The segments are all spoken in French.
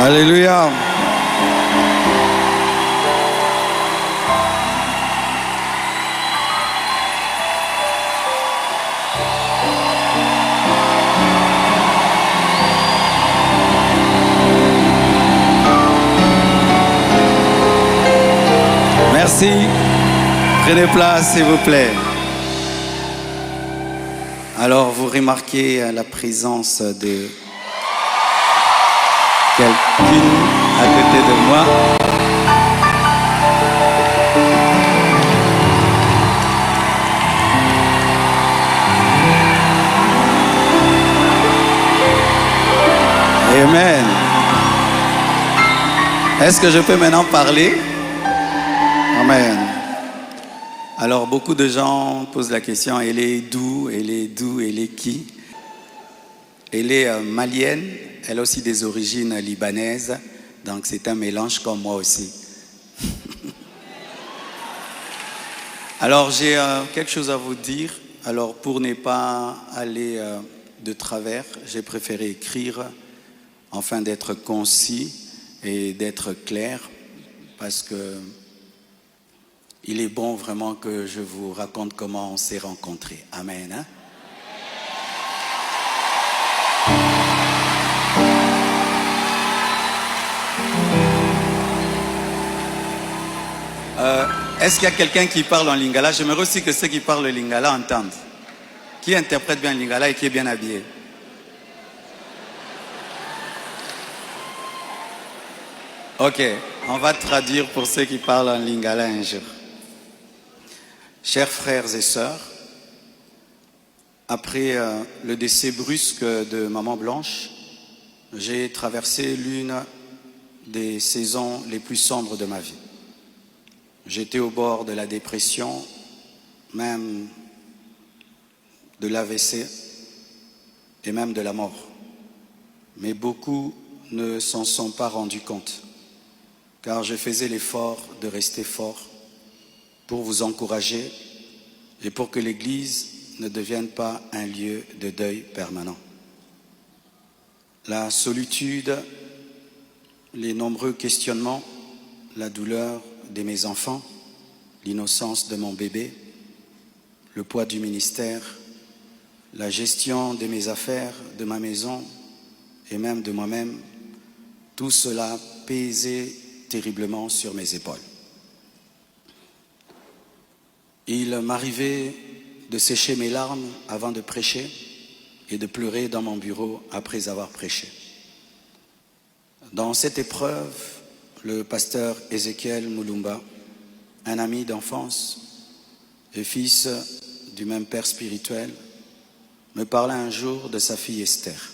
Alléluia. Merci. Prenez place, s'il vous plaît. Alors, vous remarquez la présence de quelqu'un à côté de moi. Amen. Est-ce que je peux maintenant parler? Amen. Alors, beaucoup de gens posent la question, elle est d'où, elle est d'où, elle est qui? Elle est malienne, elle a aussi des origines libanaises, donc c'est un mélange comme moi aussi. Alors, j'ai quelque chose à vous dire. Alors, pour ne pas aller de travers, j'ai préféré écrire afin d'être concis et d'être clair, parce que il est bon vraiment que je vous raconte comment on s'est rencontrés. Amen. Hein? Est-ce qu'il y a quelqu'un qui parle en lingala? J'aimerais aussi que ceux qui parlent le lingala entendent. Qui interprète bien le lingala et qui est bien habillé? Ok, on va traduire pour ceux qui parlent en lingala un jour. Chers frères et sœurs, après le décès brusque de Maman Blanche, j'ai traversé l'une des saisons les plus sombres de ma vie. J'étais au bord de la dépression, même de l'AVC et même de la mort. Mais beaucoup ne s'en sont pas rendus compte, car je faisais l'effort de rester fort pour vous encourager et pour que l'Église ne devienne pas un lieu de deuil permanent. La solitude, les nombreux questionnements, la douleur de mes enfants, l'innocence de mon bébé, le poids du ministère, la gestion de mes affaires, de ma maison et même de moi-même, tout cela pesait terriblement sur mes épaules. Il m'arrivait de sécher mes larmes avant de prêcher et de pleurer dans mon bureau après avoir prêché. Dans cette épreuve, le pasteur Ézéchiel Moulumba, un ami d'enfance et fils du même père spirituel, me parla un jour de sa fille Esther.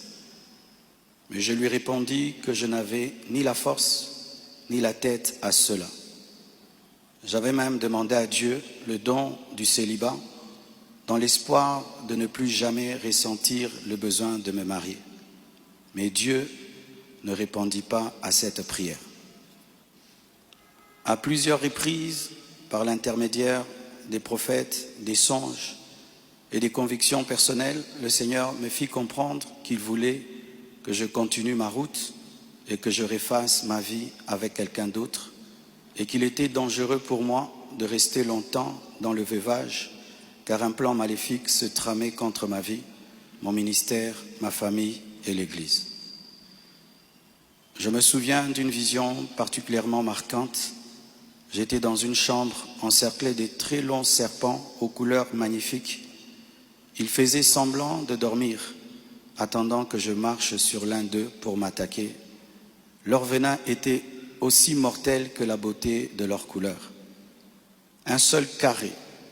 Mais je lui répondis que je n'avais ni la force ni la tête à cela. J'avais même demandé à Dieu le don du célibat dans l'espoir de ne plus jamais ressentir le besoin de me marier. Mais Dieu ne répondit pas à cette prière. À plusieurs reprises, par l'intermédiaire des prophètes, des songes et des convictions personnelles, le Seigneur me fit comprendre qu'il voulait que je continue ma route et que je refasse ma vie avec quelqu'un d'autre, et qu'il était dangereux pour moi de rester longtemps dans le veuvage, car un plan maléfique se tramait contre ma vie, mon ministère, ma famille et l'Église. Je me souviens d'une vision particulièrement marquante. J'étais dans une chambre encerclée de très longs serpents aux couleurs magnifiques. Ils faisaient semblant de dormir, attendant que je marche sur l'un d'eux pour m'attaquer. Leur venin était aussi mortel que la beauté de leur couleur. Un seul carré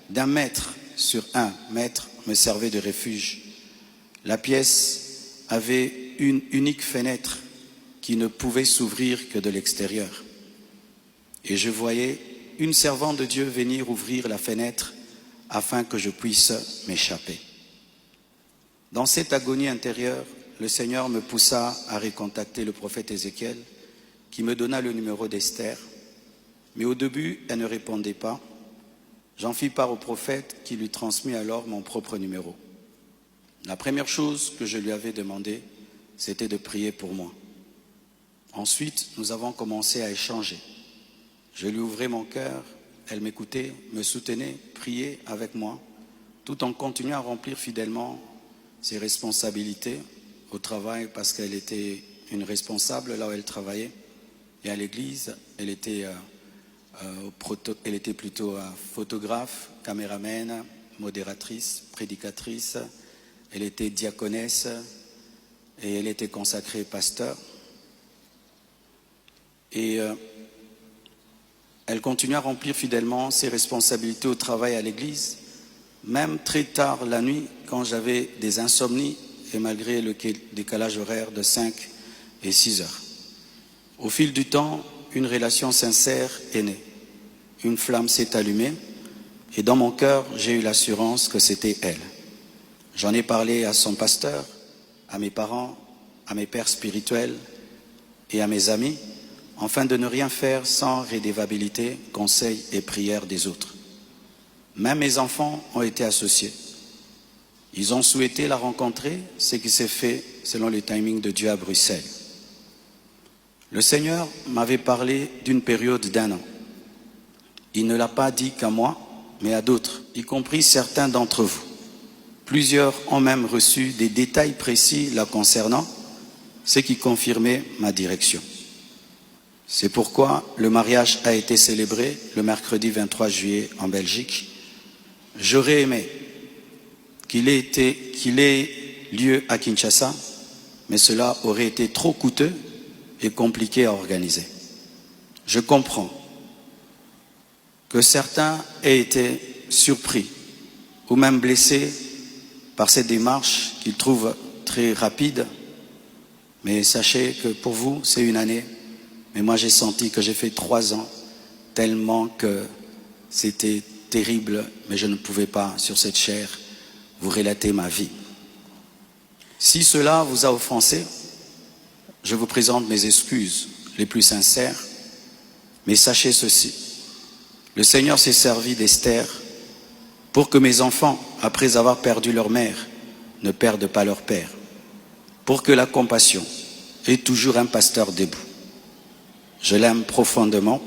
d'1 mètre sur 1 mètre me servait de refuge. La pièce avait une unique fenêtre qui ne pouvait s'ouvrir que de l'extérieur. Et je voyais une servante de Dieu venir ouvrir la fenêtre afin que je puisse m'échapper. Dans cette agonie intérieure, le Seigneur me poussa à recontacter le prophète Ézéchiel, qui me donna le numéro d'Esther. Mais au début, elle ne répondait pas. J'en fis part au prophète qui lui transmit alors mon propre numéro. La première chose que je lui avais demandé, c'était de prier pour moi. Ensuite, nous avons commencé à échanger. Je lui ouvrais mon cœur, elle m'écoutait, me soutenait, priait avec moi, tout en continuant à remplir fidèlement ses responsabilités au travail parce qu'elle était une responsable là où elle travaillait. Et à l'église, elle était plutôt photographe, caméraman, modératrice, prédicatrice. Elle était diaconesse et elle était consacrée pasteur. Et elle continue à remplir fidèlement ses responsabilités au travail à l'église, même très tard la nuit quand j'avais des insomnies et malgré le décalage horaire de 5 et 6 heures. Au fil du temps, une relation sincère est née. Une flamme s'est allumée et dans mon cœur, j'ai eu l'assurance que c'était elle. J'en ai parlé à son pasteur, à mes parents, à mes pères spirituels et à mes amis, afin de ne rien faire sans rédévabilité, conseil et prière des autres. Même mes enfants ont été associés. Ils ont souhaité la rencontrer, ce qui s'est fait selon le timing de Dieu à Bruxelles. Le Seigneur m'avait parlé d'une période d'1 an. Il ne l'a pas dit qu'à moi, mais à d'autres, y compris certains d'entre vous. Plusieurs ont même reçu des détails précis la concernant, ce qui confirmait ma direction. C'est pourquoi le mariage a été célébré le mercredi 23 juillet en Belgique. J'aurais aimé qu'il ait lieu à Kinshasa, mais cela aurait été trop coûteux et compliqué à organiser. Je comprends que certains aient été surpris ou même blessés par cette démarche qu'ils trouvent très rapide, mais sachez que pour vous, c'est une année. Mais moi, j'ai senti que j'ai fait 3 ans, tellement que c'était terrible, mais je ne pouvais pas, sur cette chair, vous relater ma vie. Si cela vous a offensé, je vous présente mes excuses les plus sincères, mais sachez ceci, le Seigneur s'est servi d'Esther pour que mes enfants, après avoir perdu leur mère, ne perdent pas leur père, pour que la compassion ait toujours un pasteur debout. Je l'aime profondément.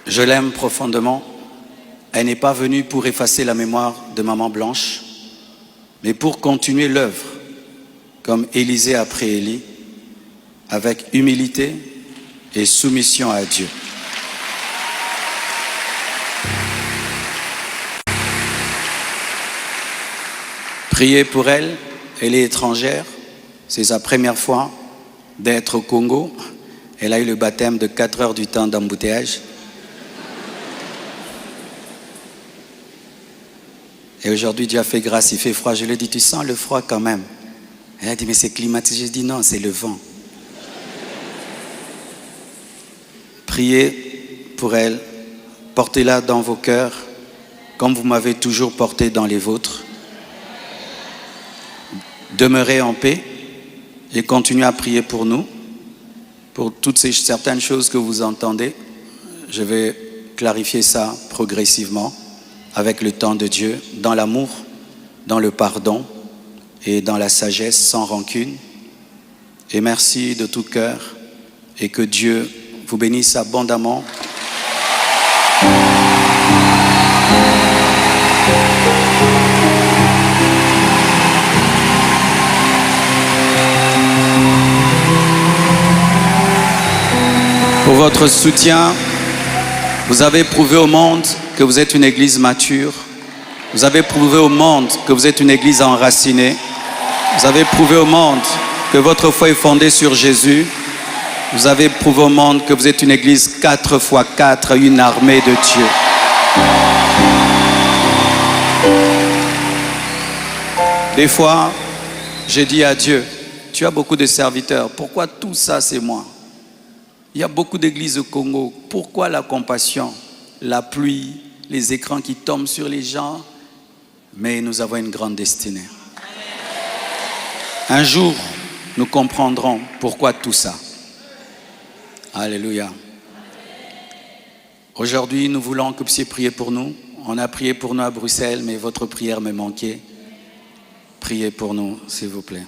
Je l'aime profondément. Elle n'est pas venue pour effacer la mémoire de Maman Blanche, mais pour continuer l'œuvre, comme Élisée après Élie, avec humilité et soumission à Dieu. Priez pour elle, elle est étrangère, c'est sa première fois d'être au Congo. Elle a eu le baptême de 4 heures du temps d'embouteillage. Et aujourd'hui, Dieu a fait grâce, il fait froid. Je lui ai dit, tu sens le froid quand même? Elle a dit, mais c'est climatisé. J'ai dit, non, c'est le vent. Priez pour elle, portez-la dans vos cœurs, comme vous m'avez toujours porté dans les vôtres. Demeurez en paix et continuez à prier pour nous, pour toutes ces certaines choses que vous entendez. Je vais clarifier ça progressivement avec le temps de Dieu, dans l'amour, dans le pardon et dans la sagesse, sans rancune. Et merci de tout cœur et que Dieu vous bénisse abondamment. Pour votre soutien, vous avez prouvé au monde que vous êtes une église mature. Vous avez prouvé au monde que vous êtes une église enracinée. Vous avez prouvé au monde que votre foi est fondée sur Jésus. Vous avez prouvé au monde que vous êtes une église 4x4, une armée de Dieu. Des fois, j'ai dit à Dieu, tu as beaucoup de serviteurs, pourquoi tout ça c'est moi? Il y a beaucoup d'églises au Congo, pourquoi la compassion, la pluie, les écrans qui tombent sur les gens? Mais nous avons une grande destinée. Un jour, nous comprendrons pourquoi tout ça. Alléluia. Aujourd'hui, nous voulons que vous puissiez prier pour nous. On a prié pour nous à Bruxelles, mais votre prière me manquait. Priez pour nous, s'il vous plaît.